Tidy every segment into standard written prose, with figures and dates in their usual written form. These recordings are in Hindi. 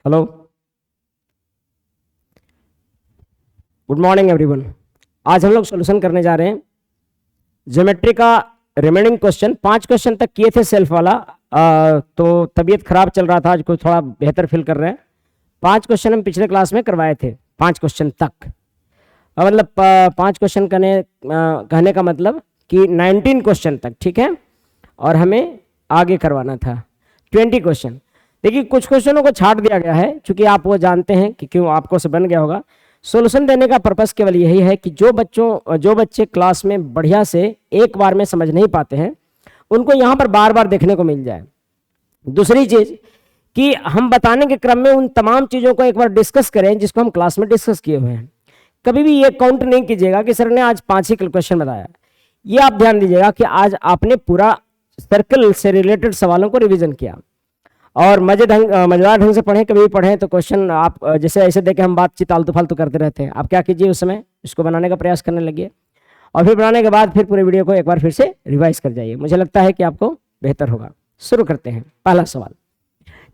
Hello, good morning everyone. आज हम लोग सॉल्यूशन करने जा रहे हैं ज्योमेट्री का रिमेनिंग क्वेश्चन। 5 क्वेश्चन तक किए थे सेल्फ वाला, तो तबीयत खराब चल रहा था, आज को थोड़ा बेहतर फील कर रहे हैं। 5 क्वेश्चन हम पिछले क्लास में करवाए थे, 5 क्वेश्चन तक। मतलब 5 क्वेश्चन कहने का मतलब कि 19 क्वेश्चन तक, ठीक है। और हमें आगे करवाना था 20 क्वेश्चन। देखिए कुछ क्वेश्चनों को छाट दिया गया है, क्योंकि आप वो जानते हैं कि क्यों आपको से बन गया होगा। सॉल्यूशन देने का पर्पस केवल यही है कि जो बच्चे क्लास में बढ़िया से एक बार में समझ नहीं पाते हैं, उनको यहाँ पर बार बार देखने को मिल जाए। दूसरी चीज कि हम बताने के क्रम में उन तमाम चीज़ों को एक बार डिस्कस करें जिसको हम क्लास में डिस्कस किए हुए हैं। कभी भी ये काउंट नहीं कीजिएगा कि सर ने आज 5 ही क्वेश्चन बताया। ये आप ध्यान दीजिएगा कि आज आपने पूरा सर्कल से रिलेटेड सवालों को रिवीजन किया और मजेदार ढंग से पढ़ें। कभी भी पढ़ें तो क्वेश्चन आप जैसे ऐसे देखे हम बातचीत आलतू फालतू करते रहते हैं, आप क्या कीजिए उस समय इसको बनाने का प्रयास करने लगिए और फिर बनाने के बाद फिर पूरे वीडियो को एक बार फिर से रिवाइज कर जाइए। मुझे लगता है कि आपको बेहतर होगा। शुरू करते हैं। पहला सवाल,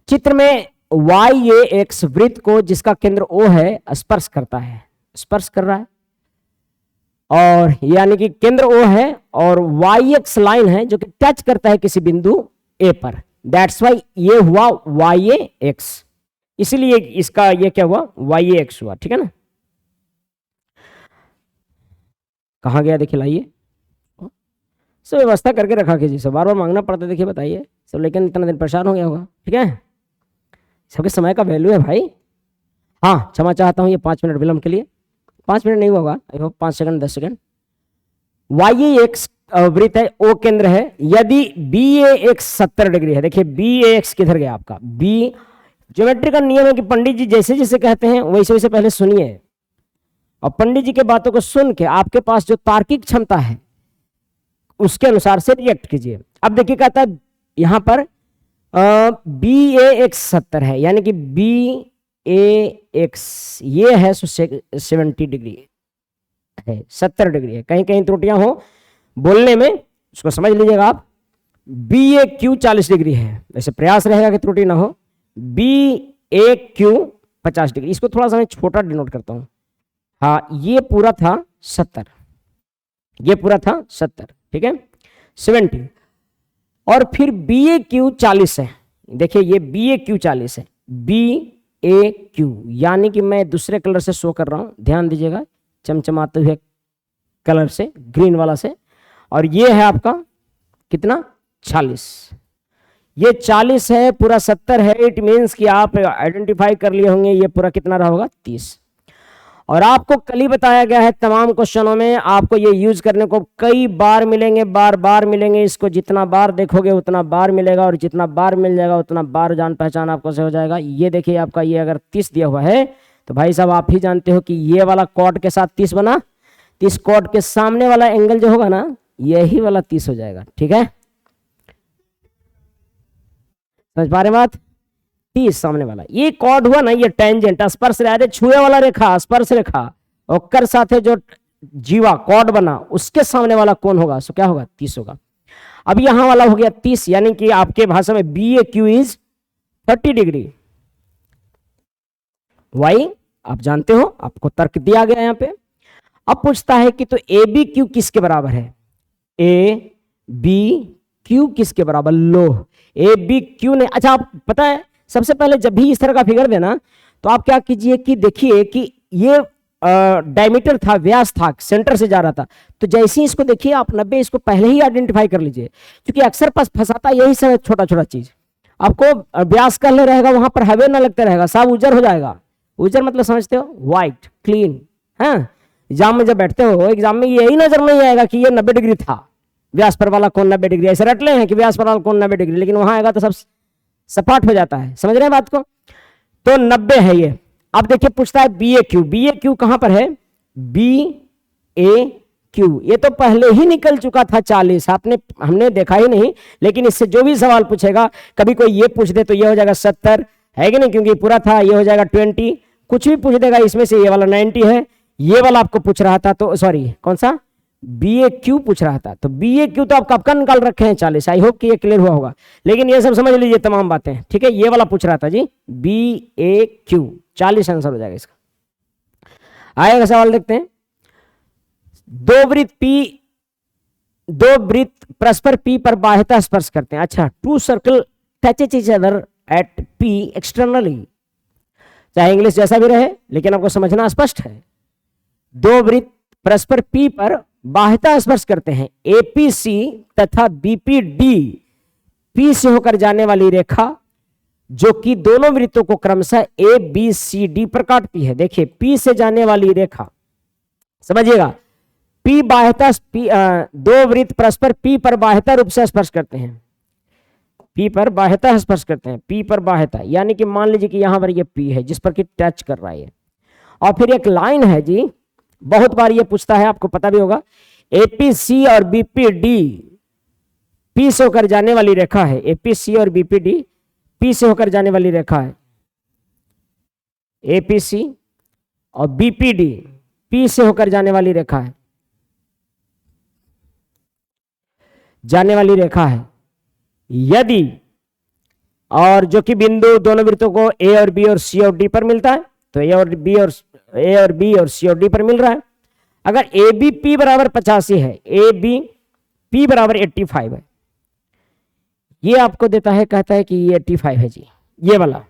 चित्र में YAX वृत्त को जिसका केंद्र O है स्पर्श करता है, स्पर्श कर रहा है, और यानी कि केंद्र O है और YX लाइन है जो कि टच करता है किसी बिंदु A पर। दैट्स वाई ये हुआ YAX, इसीलिए इसका ये क्या हुआ YAX हुआ, ठीक है ना। कहा गया देखिए, लाइए सब व्यवस्था करके रखा कीजिए, सब बार बार मांगना पड़ता है। देखिए बताइए सब, लेकिन इतना दिन परेशान हो गया होगा, ठीक है। सबके समय का वैल्यू है भाई। हाँ क्षमा चाहता हूँ ये 5 मिनट विलंब के लिए। 5 मिनट नहीं होगा, 5 सेकंड 10 सेकंड। YAX वृत्त है, O केंद्र है। यदि BAX 70 डिग्री है, देखिए BAX किधर गया आपका B। ज्योमेट्री का नियम है कि पंडित जी जैसे जैसे कहते हैं वैसे वैसे पहले सुनिए और पंडित जी के बातों को सुन के आपके पास जो तार्किक क्षमता है उसके अनुसार से रिएक्ट कीजिए। अब देखिए कहता है यहां पर BAX 70 है, यानी कि BAX ये है 70 डिग्री है, 70 डिग्री है। कहीं कहीं त्रुटियां हो बोलने में, उसको समझ लीजिएगा आप। BAQ 40 डिग्री है, वैसे प्रयास रहेगा कि त्रुटि ना हो। BAQ 50 डिग्री, इसको थोड़ा सा मैं छोटा डिनोट करता हूं। हाँ ये पूरा था 70, ये पूरा था 70, ठीक है 70। और फिर BAQ 40 है, देखिए ये BAQ 40 है, BAQ यानी कि मैं दूसरे कलर से शो कर रहा हूं, ध्यान दीजिएगा, चमचमाते हुए कलर से, ग्रीन वाला से। और ये है आपका कितना 40, ये 40 है, पूरा 70 है। इट मीन्स कि आप आइडेंटिफाई कर लिए होंगे ये पूरा कितना रहा होगा 30। और आपको कल ही बताया गया है तमाम क्वेश्चनों में आपको ये यूज करने को कई बार मिलेंगे, बार बार मिलेंगे। इसको जितना बार देखोगे उतना बार मिलेगा और जितना बार मिल जाएगा उतना बार जान पहचान आपको से हो जाएगा। ये देखिए आपका ये अगर 30 दिया हुआ है तो भाई साहब आप ही जानते हो कि ये वाला कॉर्ड के साथ 30 बना, 30 कॉर्ड के सामने वाला एंगल जो होगा ना यही वाला 30 हो जाएगा, ठीक है। समझ पा रहे बात, 30 सामने वाला ये कॉर्ड हुआ ना, ये टेंजेंट स्पर्श रेखा, छुए वाला रेखा स्पर्श रेखा और कर साथे जो जीवा कॉर्ड बना उसके सामने वाला कौन होगा, सो क्या होगा 30 होगा। अब यहां वाला हो गया 30, यानी कि आपके भाषा में BAQ इज 30 डिग्री। वाई आप जानते हो, आपको तर्क दिया गया यहां पे। अब पूछता है कि तो ABQ किसके बराबर है, ABQ किसके बराबर, लो ABQ ने। अच्छा आप पता है सबसे पहले जब भी इस तरह का फिगर देना तो आप क्या कीजिए कि देखिए कि ये डायमीटर था, व्यास था, सेंटर से जा रहा था, तो जैसे ही इसको देखिए आप 90 इसको पहले ही आइडेंटिफाई कर लीजिए, क्योंकि अक्सर पास फंसाता यही सब छोटा छोटा चीज। आपको व्यास कहले रहेगा वहां पर हवे ना लगता रहेगा, सब उजर हो जाएगा। उजर मतलब समझते हो, व्हाइट क्लीन। हाँ एग्जाम में जब बैठते हो एग्जाम में यही नजर नहीं आएगा कि ये 90 डिग्री था, व्यास पर वाला कोण 90 डिग्री, ऐसे रट ले हैं कि व्यास पर वाला कोण 90 डिग्री, लेकिन वहां आएगा तो सब सपाट हो जाता है। समझ रहे हैं बात को, तो 90 है ये। अब देखिए पूछता है BAQ, BAQ कहां पर है, BAQ ये तो पहले ही निकल चुका था 40, हमने देखा ही नहीं। लेकिन इससे जो भी सवाल पूछेगा, कभी कोई ये पूछ दे तो ये हो जाएगा 70 है कि नहीं, क्योंकि पूरा था, ये हो जाएगा 20। कुछ भी पूछ देगा इसमें से, ये वाला 90 है, ये वाला आपको पूछ रहा था तो सॉरी कौन सा बी ए क्यू पूछ रहा था, तो बी ए क्यू तो आप कब का निकाल रखे हैं 40। आई होप कि ये क्लियर हुआ होगा, लेकिन ये सब समझ लीजिए तमाम बातें, ठीक है। ये वाला पूछ रहा था जी, बी ए क्यू, 40 आंसर हो जाएगा इसका। आएगा सवाल, देखते हैं। दो वृत्त परस्पर पी पर बाह्यतः स्पर्श करते हैं। अच्छा, two circle touches each other at P externally, चाहे इंग्लिश जैसा भी रहे लेकिन आपको समझना स्पष्ट है। दो वृत्त परस्पर पी पर बाह्यतः स्पर्श करते हैं, एपीसी तथा बीपीडी, पी से होकर जाने वाली रेखा जो कि दोनों वृत्तों को क्रमशः ए बी सी डी पर काटती है। देखिए, पी से जाने वाली रेखा, समझिएगा, पी बाह्यतः, दो वृत्त परस्पर पी पर बाह्यतः रूप से स्पर्श करते हैं, पी पर बाह्यतः स्पर्श करते हैं, पी पर बाह्यतः, यानी कि मान लीजिए कि यहां पर ये पी है जिस पर कि टच कर रहा है, और फिर एक लाइन है जी, बहुत बार ये पूछता है, आपको पता भी होगा, एपीसी और बीपीडी, पी से होकर जाने वाली रेखा है, एपीसी और बीपीडी पी से होकर जाने वाली रेखा है, एपीसी और बीपीडी पी से होकर जाने वाली रेखा है, जाने वाली रेखा है। यदि, और जो कि बिंदु दोनों वृत्तों को ए और बी और सी और डी पर मिलता है, तो ए और बी और सी और डी पर मिल रहा है। अगर ए बी पी बराबर 85 है, ए बी पी बराबर 85 है, ये आपको देता है, कहता है कि ये 85 है जी, ये वाला।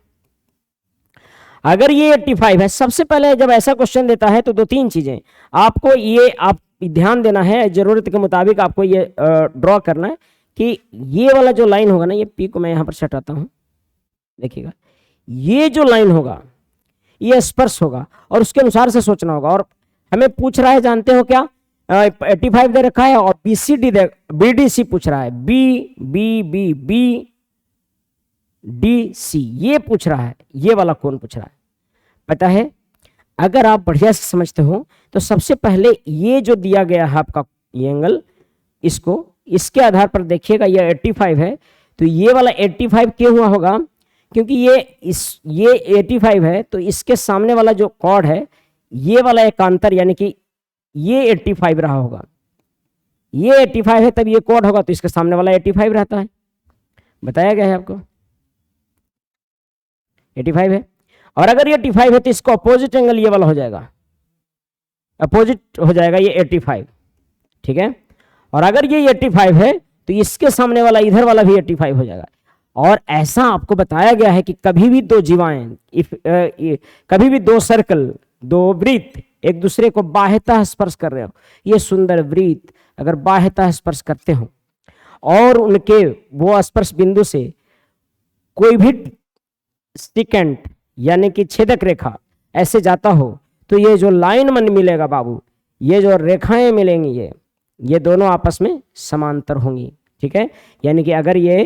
अगर ये 85 है, सबसे पहले जब ऐसा क्वेश्चन देता है तो दो तीन चीजें आपको ये आप ध्यान देना है, जरूरत के मुताबिक आपको ये ड्रॉ करना है कि ये वाला जो लाइन होगा ना, ये पी को मैं यहां पर सटाता हूं, देखिएगा, ये जो लाइन होगा ये स्पर्श होगा और उसके अनुसार से सोचना होगा। और हमें पूछ रहा है, जानते हो क्या, 85 दे रखा है और बीसीडी बीडीसी पूछ रहा है, B B B B D C, ये पूछ रहा है, ये वाला कौन पूछ रहा है पता है। अगर आप बढ़िया से समझते हो तो सबसे पहले ये जो दिया गया है आपका ये एंगल, इसको, इसके आधार पर देखिएगा, ये 85 है, तो ये वाला 85 क्यों हुआ होगा, क्योंकि ये 85 है, तो इसके सामने वाला जो कॉर्ड है, ये वाला एकांतर, यानी कि ये 85 रहा होगा, ये 85 है, तब ये कॉर्ड होगा, तो इसके सामने वाला 85 रहता है, बताया गया है आपको, 85 है। और अगर ये 85 है तो इसका अपोजिट एंगल ये वाला हो जाएगा, अपोजिट हो जाएगा ये 85, ठीक है। और अगर ये 85 है तो इसके सामने वाला इधर वाला भी 85 हो जाएगा। और ऐसा आपको बताया गया है कि कभी भी दो जीवाएं, कभी भी दो सर्कल, दो वृत्त एक दूसरे को बाह्यतः स्पर्श कर रहे हो, ये सुंदर वृत्त अगर बाह्यतः स्पर्श करते हो और उनके वो स्पर्श बिंदु से कोई भी सेकेंड यानी कि छेदक रेखा ऐसे जाता हो, तो ये जो लाइन मन मिलेगा बाबू, ये जो रेखाएं मिलेंगी, ये दोनों आपस में समांतर होंगी, ठीक है। यानी कि अगर ये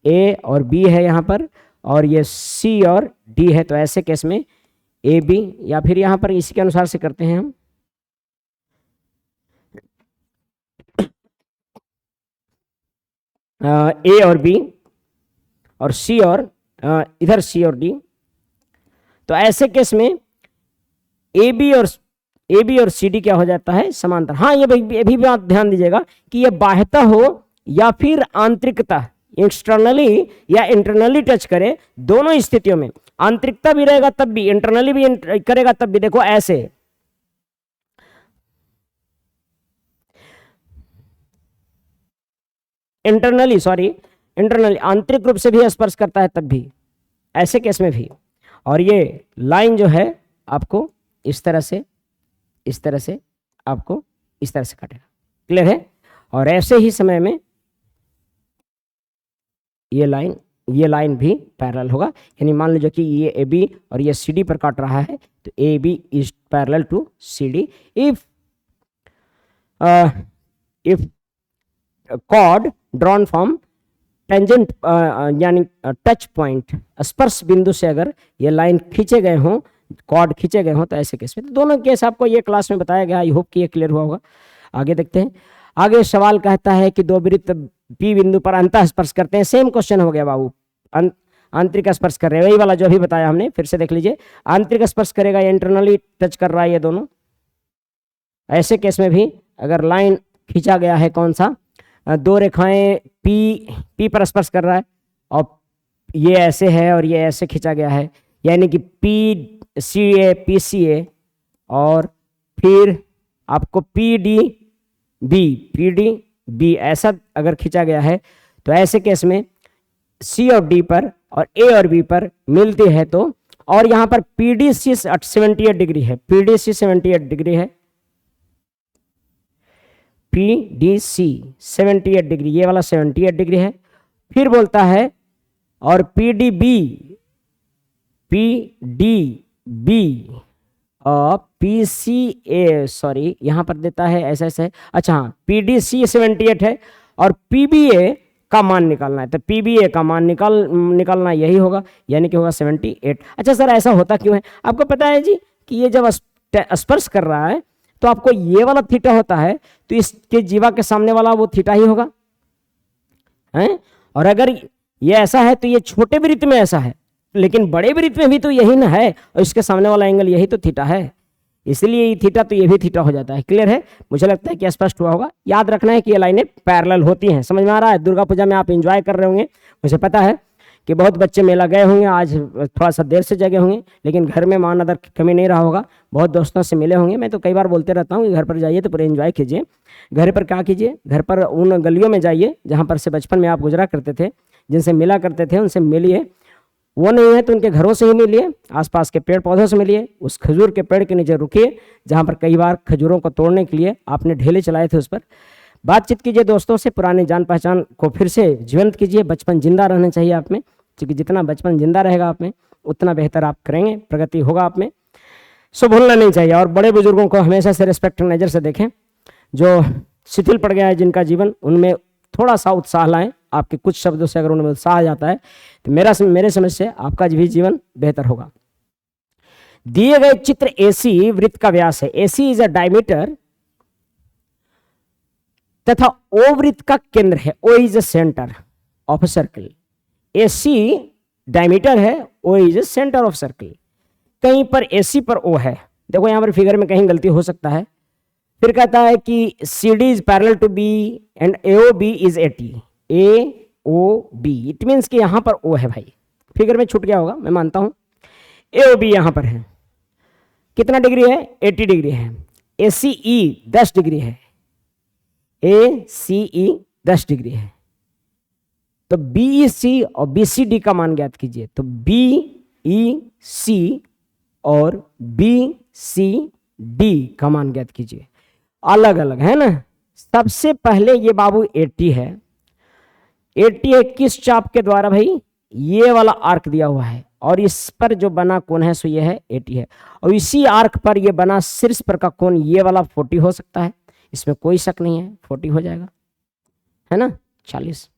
ए और बी है यहाँ पर और ये सी और डी है, तो ऐसे केस में ए बी, या फिर यहाँ पर इसी के अनुसार से करते हैं हम, ए और बी और सी और इधर सी और डी, तो ऐसे केस में ए बी और सी डी क्या हो जाता है, समांतर। हाँ, ये भी बात ध्यान दीजिएगा कि ये बाह्यतः हो या फिर आंतरिकता, एक्सटर्नली या इंटरनली टच करे, दोनों स्थितियों में आंतरिकता भी रहेगा तब भी, इंटरनली भी करेगा तब भी। देखो ऐसे, इंटरनली आंतरिक रूप से भी स्पर्श करता है तब भी, ऐसे केस में भी। और ये लाइन जो है आपको इस तरह से आपको इस तरह से काटेगा, क्लियर है। और ऐसे ही समय में ये लाइन भी पैरेलल होगा, यानी मान लीजिए कि ये ए बी और ये सी डी पर काट रहा है, तो A B is parallel to C D if chord drawn from tangent यानी टच पॉइंट, स्पर्श बिंदु से अगर ये लाइन खींचे गए हों, कॉर्ड खींचे गए हों, तो ऐसे केस में, तो दोनों केस आपको ये क्लास में बताया गया। आई होप कि ये क्लियर हुआ होगा। आगे देखते हैं। आगे सवाल कहता है कि दो वृत्त पी बिंदु पर अंतः स्पर्श करते हैं। सेम क्वेश्चन हो गया बाबू, आंतरिक स्पर्श कर रहे हैं, वही वाला जो अभी बताया हमने, फिर से देख लीजिए। आंतरिक स्पर्श करेगा या इंटरनली टच कर रहा है, ये दोनों। ऐसे केस में भी अगर लाइन खींचा गया है कौन सा, दो रेखाएं पी पर स्पर्श कर रहा है और ये ऐसे है और ये ऐसे खींचा गया है, यानी कि PCA और फिर आपको PDB ऐसा अगर खींचा गया है तो ऐसे केस में C और D पर और A और B पर मिलती है तो, और यहाँ पर PDC 78 डिग्री है, PDC 78 डिग्री है, PDC 78 डिग्री, ये वाला 78 डिग्री है। फिर बोलता है और PDB और PCA, सॉरी यहाँ पर देता है ऐसा ऐसा, अच्छा हाँ, PDC 78 है और PBA का मान निकालना है, तो PBA का मान निकालना यही होगा, यानी कि होगा 78। अच्छा सर ऐसा होता क्यों है? आपको पता है जी कि ये जब स्पर्श कर रहा है तो आपको ये वाला थीटा होता है तो इसके जीवा के सामने वाला वो थीटा ही होगा हैं? और अगर ये ऐसा है तो ये छोटे वृत्त में ऐसा है, लेकिन बड़े वृत्त में भी तो यही ना है, और इसके सामने वाला एंगल यही तो थीटा है, इसलिए ये थीटा तो ये भी थीटा हो जाता है। क्लियर है? मुझे लगता है कि स्पष्ट हुआ होगा। याद रखना है कि ये लाइनें पैरेलल होती हैं। समझ में आ रहा है? दुर्गा पूजा में आप एंजॉय कर रहे होंगे, मुझे पता है कि बहुत बच्चे मेला गए होंगे, आज थोड़ा सा देर से जगे होंगे, लेकिन घर में मान अदर की कमी नहीं रहा होगा, बहुत दोस्तों से मिले होंगे। मैं तो कई बार बोलते रहता हूँ कि घर पर जाइए तो पूरे एंजॉय कीजिए। घर पर क्या कीजिए? घर पर उन गलियों में जाइए जहाँ पर से बचपन में आप गुजरा करते थे, जिनसे मिला करते थे, उनसे मिलिए। वो नहीं है तो उनके घरों से ही मिलिए, आसपास के पेड़ पौधों से मिलिए, उस खजूर के पेड़ के नीचे रुकिए जहाँ पर कई बार खजूरों को तोड़ने के लिए आपने ढेले चलाए थे, उस पर बातचीत कीजिए दोस्तों से, पुरानी जान पहचान को फिर से जीवंत कीजिए। बचपन जिंदा रहना चाहिए आप में, क्योंकि जितना बचपन जिंदा रहेगा आप में उतना बेहतर आप करेंगे, प्रगति होगा आप में। सो भूलना नहीं चाहिए। और बड़े बुजुर्गों को हमेशा से रिस्पेक्ट नज़र से देखें। जो शिथिल पड़ गया है जिनका जीवन, उनमें थोड़ा सा उत्साह लाएं। आपके कुछ शब्दों से अगर उनमें उत्साह आ जाता है तो मेरे समझ से आपका भी जीवन बेहतर होगा। दिए गए चित्र AC वृत्त का व्यास है। AC इज अ डायमीटर तथा O वृत्त का केंद्र है। O is a centre of a circle. AC diameter है, O is a centre of circle. कहीं पर AC पर O है, देखो यहां पर फिगर में कहीं गलती हो सकता है। फिर कहता है कि CD is parallel to B and AOB is 80। AOB it means कि यहां पर O है भाई, फिगर में छूट गया होगा, मैं मानता हूं। AOB यहां पर है, कितना डिग्री है? 80 डिग्री है। ACE 10 डिग्री है, ACE 10 डिग्री है। तो BEC और BCD का मान ज्ञात कीजिए। तो BEC और BCD का मान ज्ञात कीजिए, अलग अलग है ना। सबसे पहले ये बाबू 80 है। 80 है किस चाप के द्वारा भाई? ये वाला आर्क दिया हुआ है और इस पर जो बना कोण है सो ये है 80 है, और इसी आर्क पर ये बना शीर्ष पर का कोण ये वाला 40 हो सकता है, इसमें कोई शक नहीं है, 40 हो जाएगा, है ना, 40।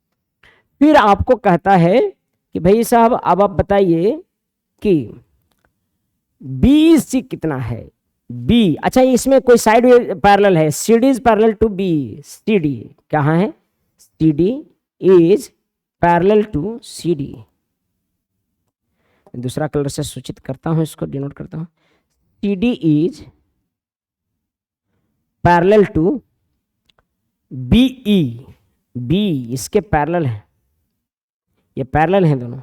फिर आपको कहता है कि भाई साहब अब आप बताइए कि BC कितना है? B, अच्छा इसमें कोई साइड पैरेलल है। CD is parallel to B। CD कहाँ है? CD is parallel to CD। दूसरा कलर से सूचित करता हूं, इसको डिनोट करता हूं। CD is parallel to BE। B इसके पैरेलल है, ये पैरेलल है दोनों।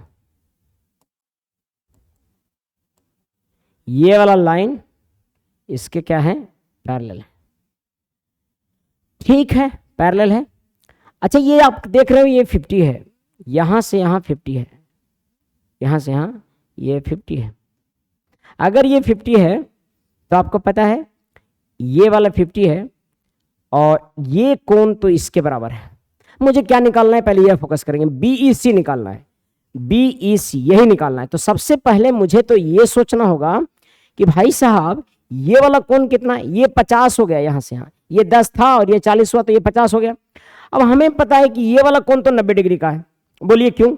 ये वाला लाइन इसके क्या है? पैरेलल है। ठीक है, पैरेलल है। अच्छा ये आप देख रहे हो ये 50 है, यहां से यहां 50 है, यहां से यहां ये 50 है। अगर ये 50 है तो आपको पता है ये वाला 50 है और ये कोण तो इसके बराबर है। मुझे क्या निकालना है? पहले ये फोकस करेंगे, BEC निकालना है। BEC यही निकालना है। तो सबसे पहले मुझे तो ये सोचना होगा कि भाई साहब ये वाला कोण कितना है? ये 50 हो गया, यहां से यहां ये 10 था और ये 40 हुआ तो ये 50 हो गया। अब हमें पता है कि ये वाला कोण तो 90 डिग्री का है। बोलिए क्यों?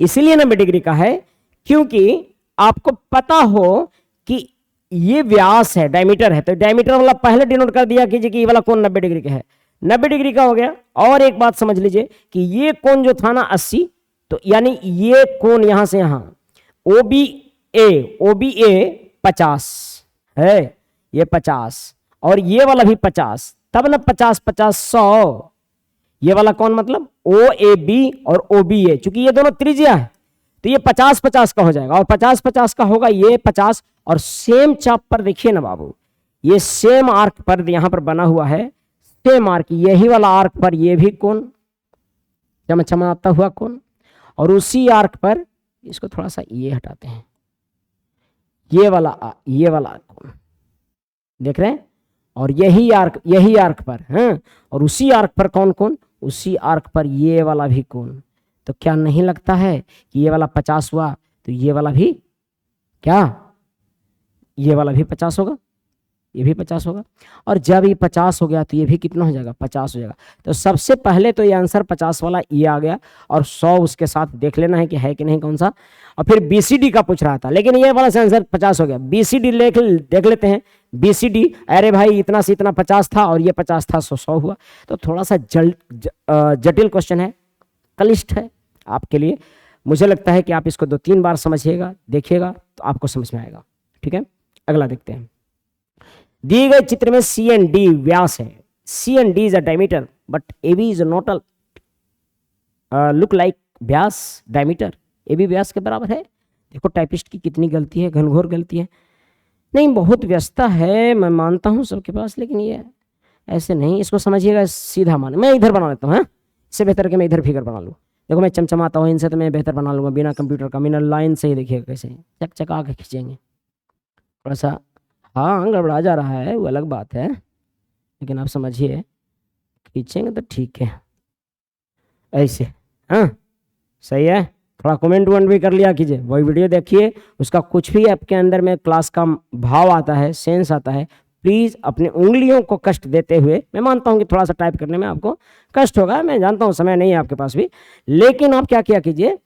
इसीलिए 90 डिग्री का है क्योंकि आपको पता हो कि ये व्यास है, डायमीटर है, तो डायमीटर वाला पहले डिनोट कर दिया कीजिए कि ये वाला कोण 90 डिग्री का है, 90 डिग्री का हो गया। और एक बात समझ लीजिए कि ये कोण जो था ना 80, तो यानी ये कोण यहां से यहां OBA 50 है, ये 50 और ये वाला भी 50, तब ना 50 50 100। ये वाला कौन, मतलब ओ ए बी और ओ बी ए, चूंकि ये दोनों त्रिज्या है तो ये 50 50 का हो जाएगा, और 50 50 का होगा ये 50। और सेम चाप पर देखिए ना बाबू, ये सेम आर्क पर यहां पर बना हुआ है, सेम आर्क, यही वाला आर्क पर ये भी कोण चमचमाता हुआ कोण, और उसी आर्क पर इसको थोड़ा सा ये हटाते हैं, ये वाला कोण देख रहे हैं, और यही आर्क पर है, और उसी आर्क पर कौन कोण, उसी आर्क पर ये वाला भी कोण। तो क्या नहीं लगता है कि ये वाला 50 हुआ तो ये वाला भी क्या, ये वाला भी 50 होगा, ये भी 50 होगा, और जब ये 50 हो गया तो ये भी कितना हो जाएगा, 50 हो जाएगा। तो सबसे पहले तो ये आंसर 50 वाला ये आ गया, और 100 उसके साथ देख लेना है कि है कि नहीं कौन सा। और फिर बीसीडी का पूछ रहा था, लेकिन ये वाला से आंसर 50 हो गया। बीसीडी देख लेते हैं। बीसीडी, अरे भाई इतना से इतना 50 था और ये 50 था, 100 हुआ। तो थोड़ा सा जटिल क्वेश्चन है, क्लिष्ट है आपके लिए। मुझे लगता है कि आप इसको 2-3 बार समझिएगा, देखिएगा तो आपको समझ में आएगा। ठीक है, अगला देखते हैं। दिए गए चित्र में सी एंड डी व्यास है। C and D is a diameter but A B is not look like व्यास डायमीटर। ए बी व्यास के बराबर है। देखो टाइपिस्ट की कितनी गलती है, घनघोर गलती है। नहीं, बहुत व्यस्तता है, मैं मानता हूँ सबके पास, लेकिन ये ऐसे नहीं, इसको समझिएगा सीधा मान। मैं इधर बना लेता हूँ, हाँ, इससे बेहतर कि मैं इधर फिगर बना लूँ। देखो मैं चमचमाता हूँ इनसे, तो मैं बेहतर बना लूँगा बिना कंप्यूटर का, बिना लाइन से ही। देखिएगा कैसे चकचका के खींचेंगे, थोड़ा सा हाँ गड़बड़ा जा रहा है वो अलग बात है, लेकिन आप समझिए, खींचेंगे तो ठीक है ऐसे। हाँ सही है। थोड़ा कमेंट वमेंट भी कर लिया कीजिए, वही वीडियो देखिए, उसका कुछ भी आपके अंदर में क्लास का भाव आता है, सेंस आता है, प्लीज़ अपने उंगलियों को कष्ट देते हुए, मैं मानता हूँ कि थोड़ा सा टाइप करने में आपको कष्ट होगा, मैं जानता हूँ समय नहीं है आपके पास भी, लेकिन आप क्या किया कीजिए,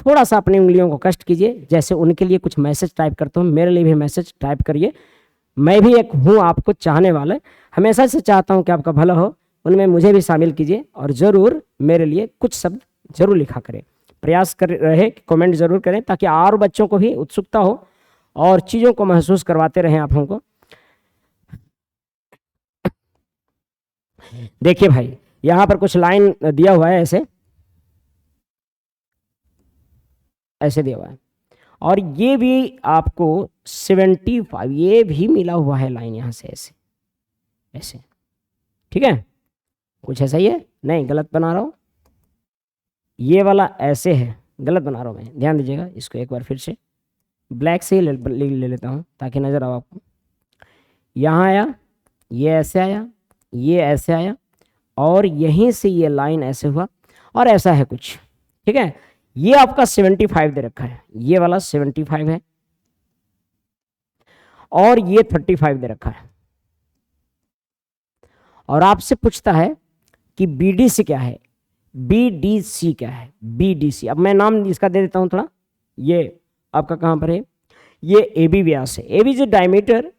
थोड़ा सा अपनी उंगलियों को कष्ट कीजिए। जैसे उनके लिए कुछ मैसेज टाइप करता हूँ, मेरे लिए भी मैसेज टाइप करिए। मैं भी एक हूँ आपको चाहने वाले, हमेशा से चाहता हूँ कि आपका भला हो, उनमें मुझे भी शामिल कीजिए, और ज़रूर मेरे लिए कुछ शब्द जरूर लिखा करें। प्रयास कर रहे कि कमेंट जरूर करें, ताकि और बच्चों को भी उत्सुकता हो और चीज़ों को महसूस करवाते रहें आप हमको। देखिए भाई, यहाँ पर कुछ लाइन दिया हुआ है, ऐसे ऐसे दिया हुआ है, और ये भी आपको 75, ये भी मिला हुआ है लाइन यहाँ से ऐसे ऐसे। ठीक है, कुछ ऐसा ही है, नहीं गलत बना रहा हूँ, ये वाला ऐसे है, गलत बना रहा हूँ मैं, ध्यान दीजिएगा। इसको एक बार फिर से ब्लैक से ही ले लेता हूँ ताकि नज़र आओ आपको। यहाँ आया, ये ऐसे आया, ये ऐसे आया, और यहीं से ये लाइन ऐसे हुआ, और ऐसा है कुछ। ठीक है, ये आपका 75 दे रखा है, ये वाला 75 है, और ये 35 दे रखा है, और आपसे पूछता है कि BDC क्या है, BDC क्या है, BDC। अब मैं नाम इसका दे देता हूं थोड़ा, ये आपका कहां पर है, ये AB व्यास है। AB is a diameter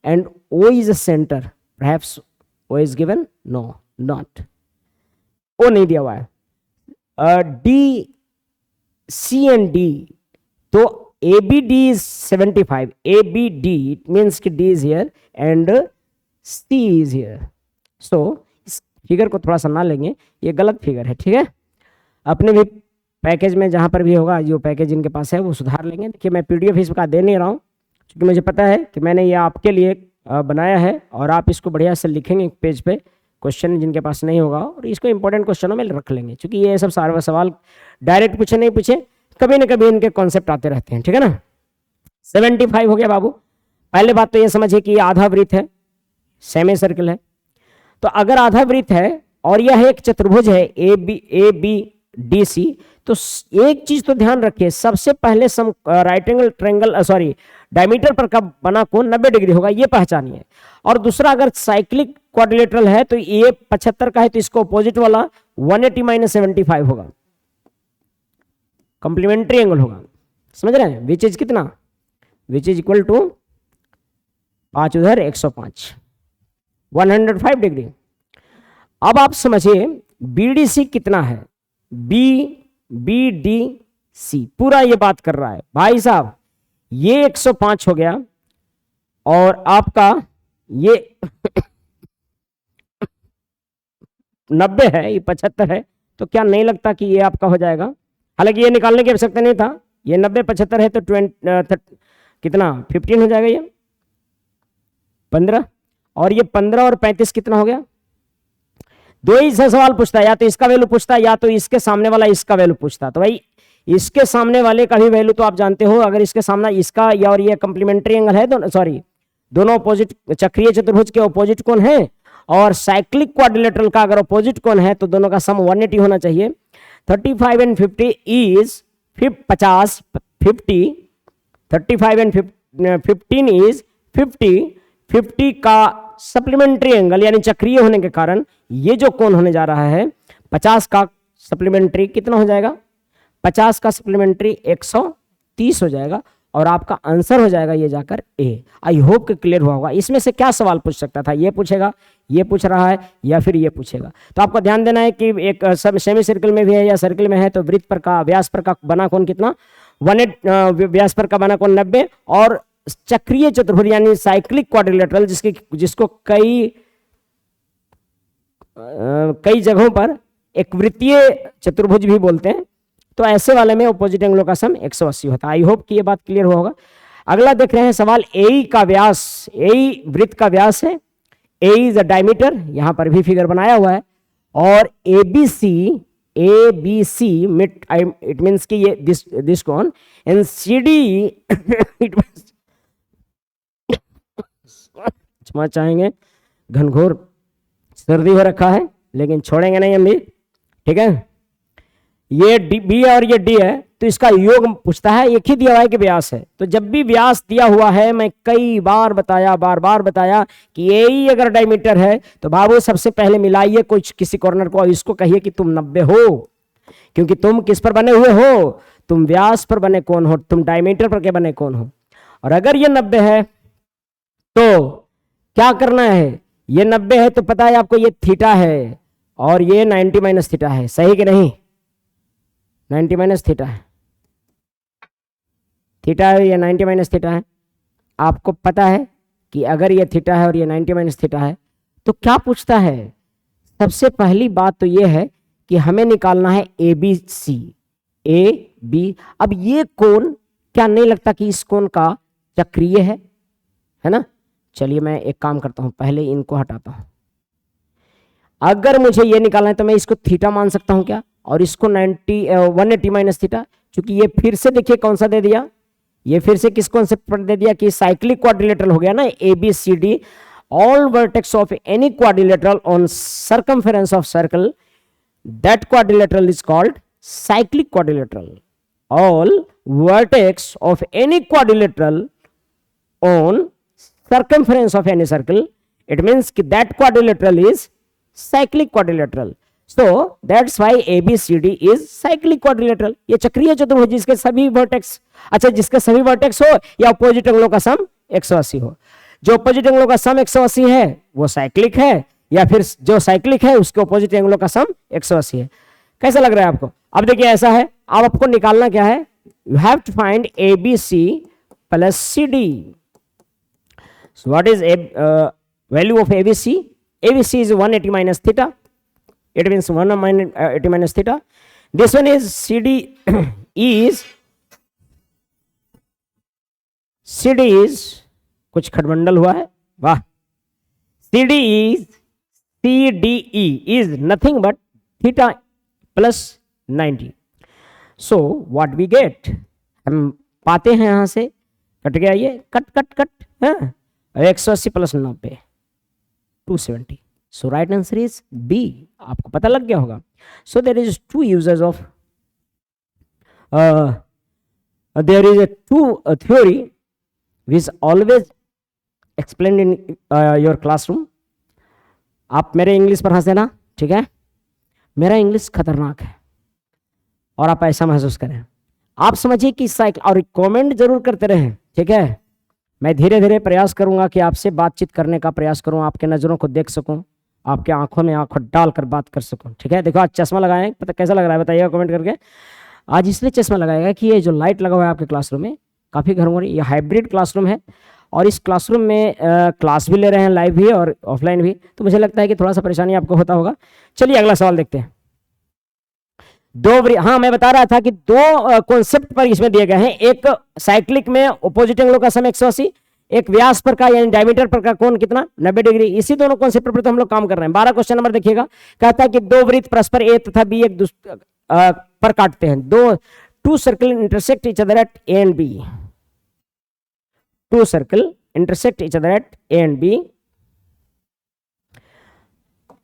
and O is a centre, perhaps O is given, no not, O नहीं दिया हुआ है। DC and D, तो ABD is 75, ABD, it means कि D is here and C is here. So इस फिगर को थोड़ा सा ना लेंगे, ये गलत फिगर है। ठीक है, अपने भी पैकेज में जहाँ पर भी होगा, जो पैकेज इनके पास है वो सुधार लेंगे। देखिए मैं PDF इसका दे नहीं रहा हूँ, क्योंकि मुझे पता है कि मैंने ये आपके लिए बनाया है, और आप इसको बढ़िया से लिखेंगे पेज पे, क्वेश्चन जिनके पास नहीं होगा, और इसको इंपॉर्टेंट क्वेश्चनों में रख लेंगे, क्योंकि ये सब सारे सवाल डायरेक्ट पूछे नहीं पूछे, कभी न कभी इनके कॉन्सेप्ट आते रहते हैं। ठीक है ना, 75 हो गया बाबू। पहले बात तो ये समझिए कि ये आधा वृत्त है, सेमी सर्कल है। तो अगर आधा वृत्त है और यह एक चतुर्भुज है ABDC, तो एक चीज तो ध्यान रखिए, सबसे पहले राइट एंगल ट्रायंगल डायमीटर पर का बना कोण 90 डिग्री होगा, ये पहचानिए। और दूसरा, अगर साइक्लिक क्वाड्रिलेटरल है तो ये 75 का है, तो इसको अपोजिट वाला 180 - 75 होगा, कंप्लीमेंट्री एंगल होगा। समझ रहे हैं, विच इज कितना, विच इज इक्वल टू 5 उधर 105, 105 डिग्री। अब आप समझिए BDC कितना है, BDC पूरा ये बात कर रहा है भाई साहब, ये 105 हो गया, और आपका ये 90 है, ये 75 है, तो क्या नहीं लगता कि ये आपका हो जाएगा? हालांकि ये निकालने की आवश्यकता नहीं था, ये 90 75 है तो कितना 15 हो जाएगा, ये 15, और ये 15 और 35 कितना हो गया? दो ही से सवाल पूछता है, या तो इसका वैल्यू पूछता है या तो इसके सामने वाला इसका वैल्यू पूछता है। तो भाई इसके सामने वाले का भी वैल्यू तो आप जानते हो, अगर इसके सामने इसका या और ये कंप्लीमेंट्री एंगल है, तो सॉरी दोनों अपोजिट चक्रीय चतुर्भुज के अपोजिट कोण है, और साइक्लिक क्वाड्रिलेटरल का अगर अपोजिट कोण है तो दोनों का सम 180 होना चाहिए। 35 एंड 50 इज 50, 50, 35 एंड 15 इज 50, 50 का सप्लीमेंट्री एंगल यानी चक्रीय होने के कारण ये जो कोण होने जा रहा है 50 का सप्लीमेंट्री कितना हो जाएगा? 50 का सप्लीमेंट्री 130 हो जाएगा, और आपका आंसर हो जाएगा ये जाकर ए। आई होप कि क्लियर हुआ होगा। इसमें से क्या सवाल पूछ सकता था? ये पूछेगा, ये पूछ रहा है, या फिर ये पूछेगा। तो आपको ध्यान देना है कि एक सेमी सर्कल में भी है या सर्कल में है तो वृत्त पर का व्यास पर का बना कोण कितना? 180, व्यास पर का बना कोण 90, और चक्रीय चतुर्भुज यानी साइक्लिक क्वाड्रिलेटरल जिसको कई जगहों पर एक वृत्तीय चतुर्भुज भी बोलते हैं, तो ऐसे वाले में अपोजिट एंगलों का सम 180 होता है। आई होप कि ये बात क्लियर हुआ होगा। अगला देख रहे हैं सवाल, ए का व्यास, ए वृत्त का व्यास है, ए इज अ डायमीटर, यहां पर भी फिगर बनाया हुआ है, और A B C it means कि ये दिस कोण, एंड सी डी इट क्षमा चाहेंगे, घनघोर सर्दी हो रखा है लेकिन छोड़ेंगे नहीं हम भी, ठीक है। ये बी है और ये डी है, तो इसका योग पूछता है, एक ही दिया हुआ है कि व्यास है। तो जब भी व्यास दिया हुआ है, मैं कई बार बताया, बार बार बताया कि ये ही अगर डायमीटर है तो बाबू सबसे पहले मिलाइए कुछ किसी कॉर्नर को और इसको कहिए कि तुम 90 हो, क्योंकि तुम किस पर बने हुए हो? तुम व्यास पर बने कौन हो, तुम डायमीटर पर के बने कौन हो। और अगर ये 90 है तो क्या करना है? ये 90 है तो पता है आपको ये थीटा है, और ये 90 माइनस थीटा है, सही कि नहीं? 90 माइनस थीटा है, थीटा है, ये 90 माइनस थीटा है। आपको पता है कि अगर ये थीटा है और ये 90 माइनस थीटा है तो क्या पूछता है? सबसे पहली बात तो ये है कि हमें निकालना है ए बी सी, ए बी। अब ये कोण क्या नहीं लगता कि इस कोण का चक्रीय है ना? चलिए मैं एक काम करता हूं, पहले इनको हटाता हूं। अगर मुझे ये निकालना है तो मैं इसको थीटा मान सकता हूं क्या? और इसको 180 माइनस थीटा, क्योंकि ये फिर से देखिए कौन सा दे दिया, ये फिर से किस कॉन्सेप्ट पर दे दिया कि साइक्लिक क्वाड्रिलेटरल हो गया ना, A B C D. All vertex of any quadrilateral on circumference of circle, that quadrilateral is called cyclic quadrilateral. All vertex of any quadrilateral on circumference of any circle, it means that quadrilateral is cyclic quadrilateral. So that's why ABCD is cyclic quadrilateral. ये चक्रीय चतुर्भुज जिसके सभी वर्टेक्स, अच्छा जिसके सभी वर्टेक्स हो या अपोजिट एंगलों का सम 180 हो। जो अपोजिट एंगलों का सम 180 है वो साइक्लिक है, या फिर जो साइक्लिक है उसके अपोजिट एंगलों का सम 180 है। कैसा लग रहा है आपको? अब देखिए ऐसा है, अब आपको निकालना क्या है? You have to find ABC plus CD. So what is value of ABC? ABC is 180 minus theta. It means 180 minus theta. This one is CD is कुछ खटबंडल हुआ है, वाह। CDE is nothing but theta plus 90. So what we get? हम पाते हैं यहां से, कट गया ये, कट है 180 plus 90 270. So right answer is B. आपको पता लग गया होगा। So there is two uses of there is a theory which always explained in your classroom. आप मेरे इंग्लिश पर हंसे ना, ठीक है? मेरा इंग्लिश खतरनाक है और आप ऐसा महसूस करें। आप समझिए कि साइकिल, और कमेंट जरूर करते रहें, ठीक है? मैं धीरे धीरे प्रयास करूंगा कि आपसे बातचीत करने का प्रयास करूं, आपके नज़रों को देख सकूं, आपके आंखों में आंखों डालकर बात कर सकूं, ठीक है? देखो आज चश्मा लगाएं, पता कैसा लग रहा है बताइएगा कमेंट करके। आज इसलिए चश्मा लगाएगा कि ये जो लाइट लगा हुआ है आपके क्लासरूम में, काफ़ी घरों में ये हाइब्रिड क्लासरूम है और इस क्लासरूम में क्लास भी ले रहे हैं, लाइव भी और ऑफलाइन भी, तो मुझे लगता है कि थोड़ा सा परेशानी आपको होता होगा। चलिए अगला सवाल देखते हैं। हाँ मैं बता रहा था कि दो कॉन्सेप्ट पर इसमें दिए गए हैं, एक साइक्लिक में ऑपोजिट एंगलों का सम 180, एक व्यास पर का यानी डायमीटर पर का कोण कितना 90 डिग्री। इसी दोनों कॉन्सेप्ट पर तो हम लोग काम कर रहे हैं। 12 क्वेश्चन नंबर देखिएगा, कहता है कि दो वृत्त परस्पर ए तथा बी एक दूसरे पर काटते हैं। दो two circle intersect each other at A and B. Two circle intersect each other at A and B.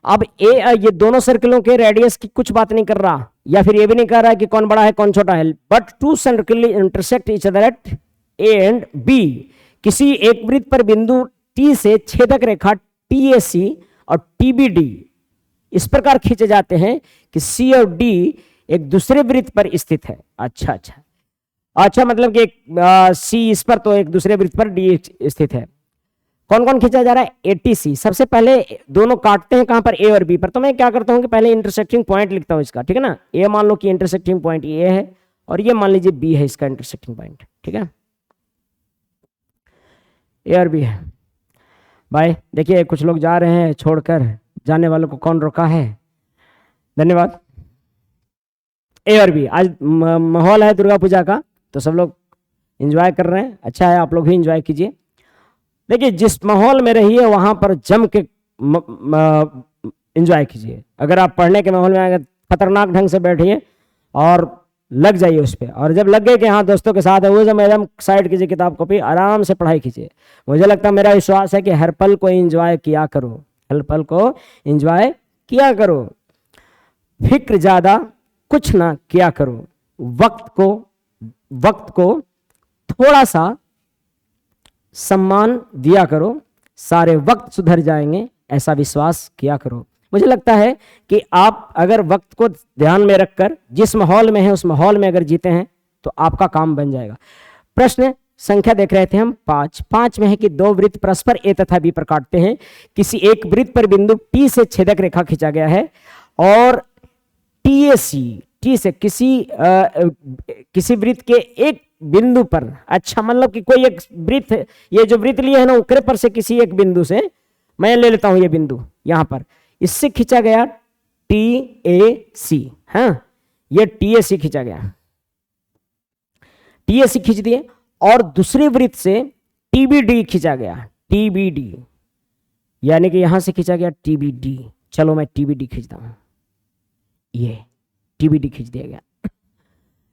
अब ये दोनों सर्कलों के रेडियस की कुछ बात नहीं कर रहा, या फिर ये भी नहीं कह रहा है कि कौन बड़ा है कौन छोटा है, but two circle intersect each other at A and B. किसी एक वृत्त पर बिंदु टी से छेदक रेखा टीएसी और टीबीडी इस प्रकार खींचे जाते हैं कि सी और डी एक दूसरे वृत्त पर स्थित है। अच्छा अच्छा अच्छा, मतलब कि सी इस पर तो एक दूसरे वृत्त पर डी स्थित है। कौन कौन खींचा जा रहा है? एटीसी। सबसे पहले दोनों काटते हैं कहां पर? ए और बी पर। तो मैं क्या करता हूं कि पहले इंटरसेक्टिंग पॉइंट लिखता हूं इसका, ठीक है ना। ए मान लो कि इंटरसेक्टिंग पॉइंट ए है और ये मान लीजिए बी है इसका इंटरसेक्टिंग पॉइंट, ठीक है। ए और बी है। भाई देखिए कुछ लोग जा रहे हैं छोड़कर, जाने वालों को कौन रोका है? धन्यवाद। ए और बी, आज माहौल है दुर्गा पूजा का तो सब लोग एंजॉय कर रहे हैं, अच्छा है, आप लोग भी एंजॉय कीजिए। देखिए जिस माहौल में रहिए वहां पर जम के एंजॉय कीजिए। अगर आप पढ़ने के माहौल में अगर खतरनाक ढंग से बैठिए और लग जाइए उस पर, और जब लग गए कि हाँ दोस्तों के साथ है, वो जब एकदम साइड कीजिए किताब कॉपी, आराम से पढ़ाई कीजिए। मुझे लगता है, मेरा विश्वास है कि हर पल को एंजॉय किया करो, हर पल को एंजॉय किया करो, फिक्र ज्यादा कुछ ना किया करो, वक्त को थोड़ा सा सम्मान दिया करो, सारे वक्त सुधर जाएंगे ऐसा विश्वास किया करो। मुझे लगता है कि आप अगर वक्त को ध्यान में रखकर जिस माहौल में है उस माहौल में अगर जीते हैं तो आपका काम बन जाएगा। प्रश्न संख्या देख रहे थे हम 5 में है कि दो वृत्त परस्पर ए तथा बी पर काटते हैं। किसी एक वृत्त पर बिंदु टी से छेदक रेखा खींचा गया है और टी से किसी वृत्त के एक बिंदु पर, अच्छा मतलब कि कोई एक वृत्त, ये जो वृत्त लिए है ना उकरे पर से किसी एक बिंदु से, मैं ले लेता हूं ये बिंदु यहां पर, इससे खींचा गया टीएसी। हाँ ये टीएसी खींचा गया, टीएसी खींच दिए, और दूसरे वृत्त से टीबीडी खींचा गया, टीबीडी यानी कि यहां से खींचा गया टीबीडी। चलो मैं टीबीडी खींचता हूं, ये टीबीडी खींच दिया गया।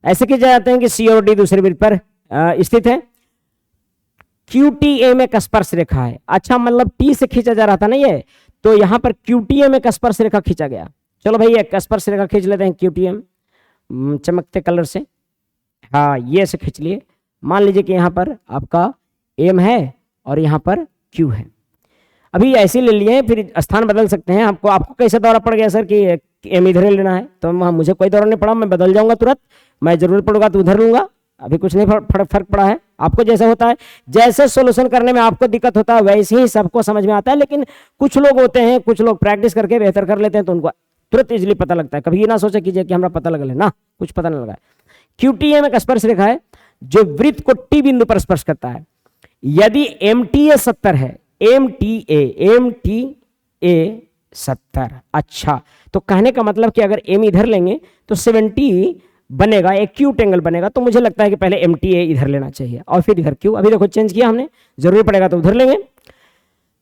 ऐसे खींचे जाते हैं कि सी और डी दूसरे वृत्त पर स्थित है। क्यूटीए में स्पर्श रेखा है। अच्छा मतलब टी से खींचा जा रहा था ना ये, तो यहां पर क्यूटीए में स्पर्श रेखा खींचा गया। चलो भाई एक स्पर्श रेखा खींच लेते हैं क्यूटीएम चमकते कलर से। हाँ ये से खींच लिए। मान लीजिए कि यहाँ पर आपका एम है और यहाँ पर क्यू है। अभी ऐसे ले लिए, फिर स्थान बदल सकते हैं। आपको कैसे दौरा पड़ गया सर कि एम इधर लेना है, तो मुझे कोई दौरा नहीं पड़ा, मैं बदल जाऊंगा तुरंत। मैं जरूरत पड़ूंगा तो उधर लूंगा, अभी कुछ नहीं फर्क पड़ा है। आपको जैसा होता है, जैसे सोल्यूशन करने में आपको दिक्कत होता है वैसे ही सबको समझ में आता है। लेकिन कुछ लोग होते हैं, कुछ लोग प्रैक्टिस करके बेहतर कर लेते हैं तो उनको तुरंत इजिली पता लगता है। कभी ये ना सोचे कीजिए कि हमारा पता लग ले ना, कुछ पता नहीं लगा है। क्यूटीए में स्पर्श रेखा है जो वृत्त को टी बिंदु पर स्पर्श करता है। यदि एमटीए 70 है, एमटीए 70, अच्छा तो कहने का मतलब कि अगर एम इधर लेंगे तो 70 बनेगा, एक क्यूट एंगल बनेगा। तो मुझे लगता है कि पहले एमटीए इधर लेना चाहिए और फिर इधर क्यू। अभी देखो चेंज किया हमने, जरूरी पड़ेगा तो उधर लेंगे।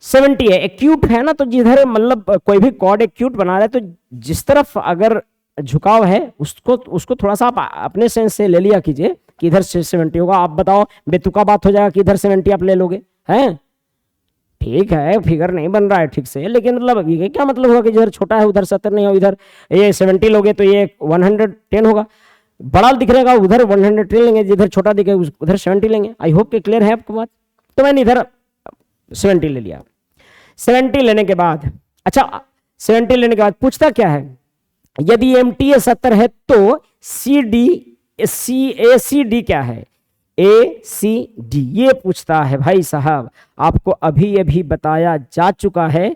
70 है, एक्यूट है ना, तो जिधर मतलब कोई भी कॉर्ड एक्यूट बना रहा है तो जिस तरफ अगर झुकाव है उसको थोड़ा सा आप अपने सेंस से ले लिया कीजिए कि इधर 70 होगा। आप बताओ बेतुका बात हो जाएगा कि इधर 70 आप ले लोगे, हैं ठीक है फिगर नहीं बन रहा है ठीक से, लेकिन मतलब ये क्या मतलब होगा कि इधर छोटा है उधर 70 नहीं हो, इधर ये 70 लोगे तो ये 110 होगा। बड़ा दिख रहेगा उधर 110 लेंगे, जिधर छोटा दिखे उधर 70 लेंगे। आई होप कि क्लियर है आपको बात। तो मैंने इधर 70 ले लिया। 70 लेने के बाद, अच्छा 70 लेने के बाद पूछता क्या है, यदि एमटीए 70 है तो एसीडी क्या है, एसीडी ये पूछता है। भाई साहब आपको अभी बताया जा चुका है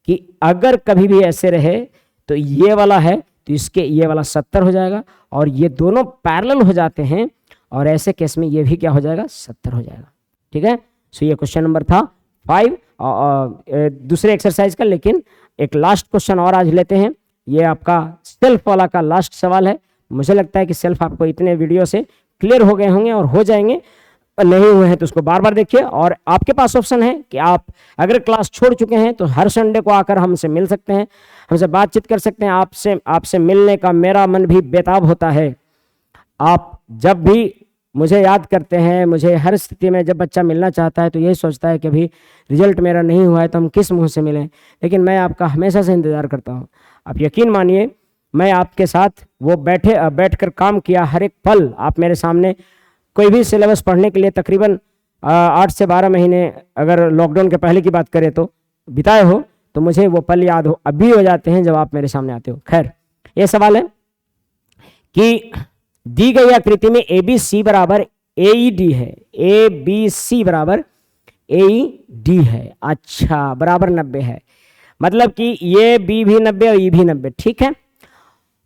कि अगर कभी भी ऐसे रहे तो ये वाला है तो इसके ये वाला 70 हो जाएगा, और ये दोनों पैरेलल हो जाते हैं और ऐसे केस में ये भी क्या हो जाएगा 70 हो जाएगा। ठीक है, सो ये क्वेश्चन नंबर था 5 दूसरे एक्सरसाइज का। लेकिन एक लास्ट क्वेश्चन और आज लेते हैं, ये आपका सेल्फ वाला का लास्ट सवाल है। मुझे लगता है कि सेल्फ आपको इतने वीडियो से क्लियर हो गए होंगे और हो जाएंगे, नहीं हुए हैं तो उसको बार बार देखिए। और आपके पास ऑप्शन है कि आप अगर क्लास छोड़ चुके हैं तो हर संडे को आकर हमसे मिल सकते हैं, हमसे बातचीत कर सकते हैं। आपसे मिलने का मेरा मन भी बेताब होता है। आप जब भी मुझे याद करते हैं, मुझे हर स्थिति में जब बच्चा मिलना चाहता है तो यही सोचता है कि अभी रिजल्ट मेरा नहीं हुआ है तो हम किस मुंह से मिलें, लेकिन मैं आपका हमेशा से इंतज़ार करता हूँ। आप यकीन मानिए, मैं आपके साथ वो बैठकर काम किया हर एक पल। आप मेरे सामने कोई भी सिलेबस पढ़ने के लिए तकरीबन 8 से 12 महीने, अगर लॉकडाउन के पहले की बात करें तो बिताए हो, तो मुझे वो पल याद हो अभी हो जाते हैं जब आप मेरे सामने आते हो। खैर, ये सवाल है कि दी गई आकृति में ABC बराबर AED है, ABC बराबर AED है। अच्छा, बराबर 90 है, मतलब कि ये B भी 90 और E भी 90, ठीक है।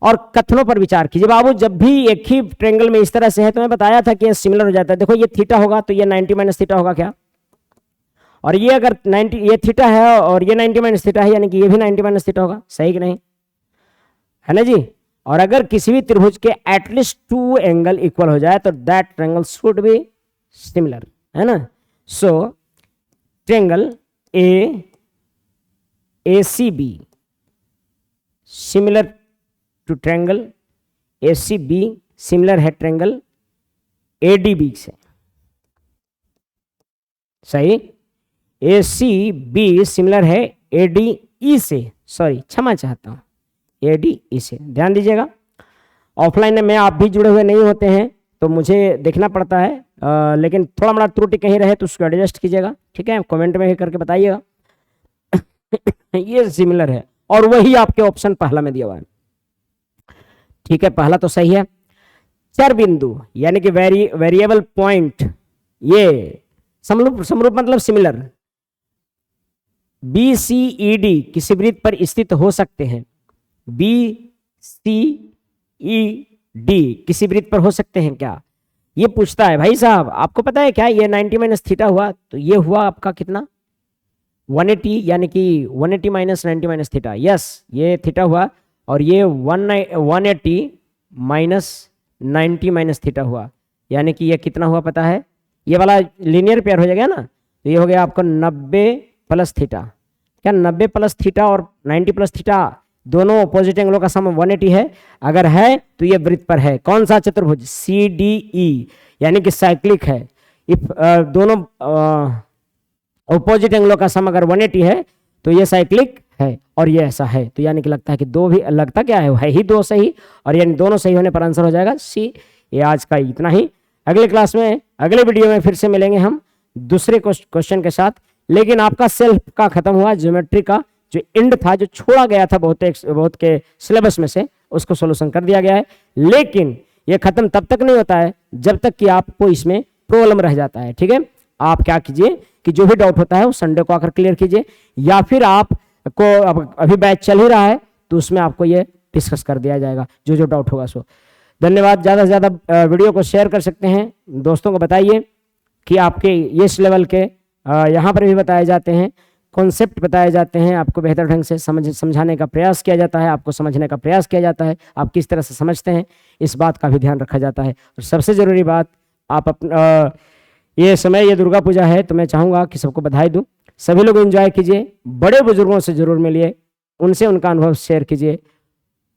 और कथनों पर विचार कीजिए बाबू। जब भी एक ही ट्रायंगल में इस तरह से है तो मैं बताया था कि ये सिमिलर हो जाता है। देखो ये थीटा होगा तो ये 90 माइनस थीटा होगा क्या, और ये अगर 90 ये थीटा है और ये 90 माइनस थीटा है, यानी कि ये भी 90 माइनस थीटा होगा, सही कि नहीं, है ना जी। और अगर किसी भी त्रिभुज के एटलीस्ट 2 एंगल इक्वल हो जाए तो that triangle should be similar, है ना। So triangle ACB similar to triangle ACB similar है ट्रायंगल ADB से, सही। ACB सिमिलर है ADE से, सॉरी क्षमा चाहता हूँ, ADE से। ध्यान दीजिएगा, ऑफलाइन में आप भी जुड़े हुए नहीं होते हैं तो मुझे देखना पड़ता है, लेकिन थोड़ा बड़ा त्रुटि कहीं रहे तो उसको एडजस्ट कीजिएगा, ठीक है। कमेंट में भी करके बताइएगा। ये सिमिलर है और वही आपके ऑप्शन पहला में दिया हुआ है, ठीक है। पहला तो सही है। चर बिंदु यानी कि वेरिएबल पॉइंट, ये समरूप मतलब सिमिलर। BCED किसी वृत्त पर स्थित हो सकते हैं, BCED किसी वृत्त पर हो सकते हैं क्या, ये पूछता है भाई साहब। आपको पता है क्या, ये 90 माइनस थीटा हुआ तो ये हुआ आपका कितना 180, यानी कि 180 माइनस 90 माइनस थीटा, यस ये थीटा हुआ, और ये 180 माइनस 90 माइनस थीटा हुआ, यानी कि ये कितना हुआ पता है, ये वाला लीनियर पेयर हो जाएगा ना, तो ये हो गया आपको 90 प्लस थीटा। क्या 90 प्लस थीटा और 90 प्लस थीटा दोनों अपोजिट एंगलों का सम 180 है? अगर है तो ये वृत्त पर है। कौन सा चतुर्भुज? CDE, यानी कि साइक्लिक है। इफ दोनों अपोजिट एंगलों का सम अगर 180 है तो ये साइक्लिक है, और ये ऐसा है, तो यानी कि लगता है कि दो भी, लगता क्या है ही दो सही, और यानी दोनों सही होने पर आंसर हो जाएगा C। ये आज का इतना ही। अगले क्लास में, अगले वीडियो में फिर से मिलेंगे हम दूसरे क्वेश्चन के साथ। लेकिन आपका सेल्फ का खत्म हुआ, ज्योमेट्री का जो एंड था, जो छोड़ा गया था बहुत के सिलेबस में से, उसको सोल्यूशन कर दिया गया है। लेकिन ये खत्म तब तक नहीं होता है जब तक कि आपको इसमें प्रॉब्लम रह जाता है, ठीक है। आप क्या कीजिए कि जो भी डाउट होता है वो संडे को आकर क्लियर कीजिए, या फिर आपको अभी बैच चल ही रहा है तो उसमें आपको ये डिस्कस कर दिया जाएगा जो जो डाउट होगा। सो धन्यवाद। ज़्यादा से ज़्यादा वीडियो को शेयर कर सकते हैं, दोस्तों को बताइए कि आपके ये इस लेवल के यहाँ पर भी बताए जाते हैं, कॉन्सेप्ट बताए जाते हैं, आपको बेहतर ढंग से समझाने का प्रयास किया जाता है, आपको समझने का प्रयास किया जाता है, आप किस तरह से समझते हैं इस बात का भी ध्यान रखा जाता है। और सबसे ज़रूरी बात, आप ये समय, ये दुर्गा पूजा है तो मैं चाहूँगा कि सबको बधाई दूँ। सभी लोग एंजॉय कीजिए, बड़े बुजुर्गों से जरूर मिलिए, उनसे उनका अनुभव शेयर कीजिए,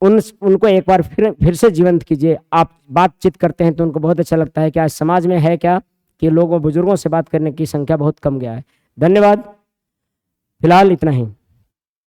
उनको एक बार फिर से जीवंत कीजिए। आप बातचीत करते हैं तो उनको बहुत अच्छा लगता है कि आज समाज में है क्या कि लोगों बुजुर्गों से बात करने की संख्या बहुत कम गया है। धन्यवाद। फिलहाल इतना ही।